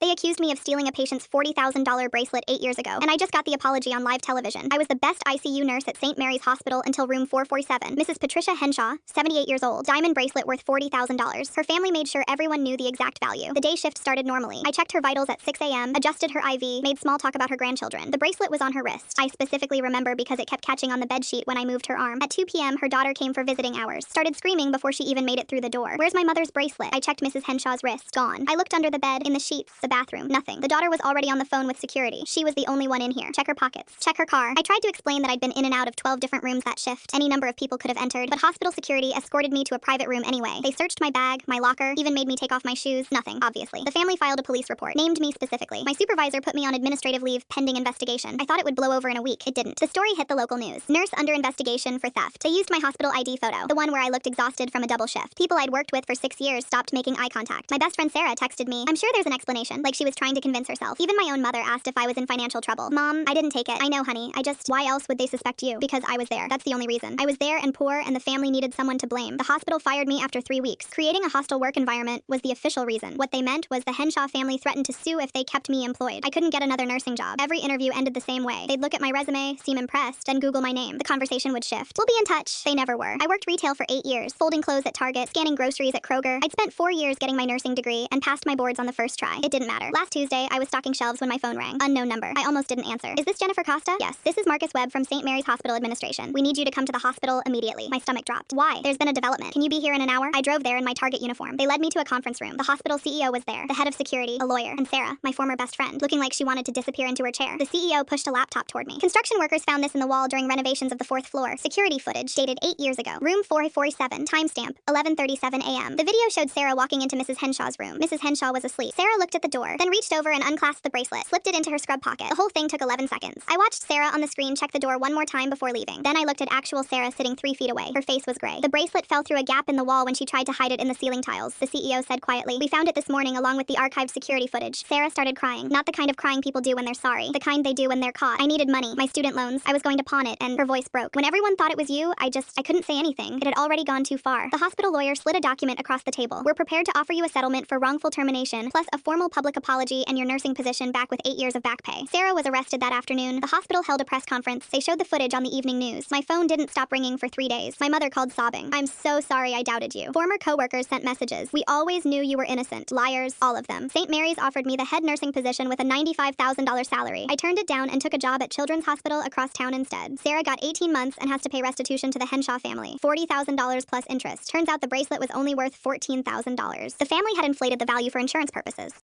They accused me of stealing a patient's $40,000 bracelet 8 years ago, and I just got the apology on live television. I was the best ICU nurse at St. Mary's Hospital until room 447. Mrs. Patricia Henshaw, 78 years old, diamond bracelet worth $40,000. Her family made sure everyone knew the exact value. The day shift started normally. I checked her vitals at 6 a.m., adjusted her IV, made small talk about her grandchildren. The bracelet was on her wrist. I specifically remember because it kept catching on the bedsheet when I moved her arm. At 2 p.m., her daughter came for visiting hours. Started screaming before she even made it through the door. Where's my mother's bracelet? I checked Mrs. Henshaw's wrist. Gone. I looked under the bed, in the sheets, the bathroom. Nothing. The daughter was already on the phone with security. She was the only one in here. Check her pockets. Check her car. I tried to explain that I'd been in and out of 12 different rooms that shift. Any number of people could have entered, but hospital security escorted me to a private room anyway. They searched my bag, my locker, even made me take off my shoes. Nothing, obviously. The family filed a police report. Named me specifically. My supervisor put me on administrative leave pending investigation. I thought it would blow over in a week. It didn't. The story hit the local news. Nurse under investigation for theft. They used my hospital ID photo, the one where I looked exhausted from a double shift. People I'd worked with for 6 years stopped making eye contact. My best friend Sarah texted me. I'm sure there's an explanation, like she was trying to convince herself. Even my own mother asked if I was in financial trouble. Mom, I didn't take it. I know, honey. Why else would they suspect you? Because I was there. That's the only reason. I was there and poor, and the family needed someone to blame. The hospital fired me after 3 weeks. Creating a hostile work environment was the official reason. What they meant was the Henshaw family threatened to sue if they kept me employed. I couldn't get another nursing job. Every interview ended the same way. They'd look at my resume, seem impressed, then Google my name. The conversation would shift. We'll be in touch. They never were. I worked retail for 8 years, folding clothes at Target, scanning groceries at Kroger. I'd spent 4 years getting my nursing degree and passed my boards on the first try. It didn't matter. Last Tuesday, I was stocking shelves when my phone rang. Unknown number. I almost didn't answer. Is this Jennifer Costa? Yes. This is Marcus Webb from St. Mary's Hospital Administration. We need you to come to the hospital immediately. My stomach dropped. Why? There's been a development. Can you be here in an hour? I drove there in my Target uniform. They led me to a conference room. The hospital CEO was there, the head of security, a lawyer, and Sarah, my former best friend, looking like she wanted to disappear into her chair. The CEO pushed a laptop toward me. Construction workers found this in the wall during renovations of the 4th floor. Security footage dated 8 years ago. Room 447, timestamp 11:37 a.m. The video showed Sarah walking into Mrs. Henshaw's room. Mrs. Henshaw was asleep. Sarah looked at the door, then reached over and unclasped the bracelet, slipped it into her scrub pocket. The whole thing took 11 seconds. I watched Sarah on the screen check the door one more time before leaving. Then I looked at actual Sarah sitting 3 feet away. Her face was gray. The bracelet fell through a gap in the wall when she tried to hide it in the ceiling tiles. The CEO said quietly, "We found it this morning along with the archived security footage." Sarah started crying. Not the kind of crying people do when they're sorry. The kind they do when they're caught. I needed money. My student loans. I was going to pawn it, and her voice broke. When everyone thought it was you, I couldn't say anything. It had already gone too far. The hospital lawyer slid a document across the table. "We're prepared to offer you a settlement for wrongful termination, plus a formal public apology and your nursing position back with 8 years of back pay." Sarah was arrested that afternoon. The hospital held a press conference. They showed the footage on the evening news. My phone didn't stop ringing for 3 days. My mother called sobbing. "I'm so sorry I doubted you." Former coworkers sent messages. "We always knew you were innocent." Liars, all of them. St. Mary's offered me the head nursing position with a $95,000 salary. I turned it down and took a job at Children's Hospital across town instead. Sarah got 18 months and has to pay restitution to the Henshaw family. $40,000 plus interest. Turns out the bracelet was only worth $14,000. The family had inflated the value for insurance purposes.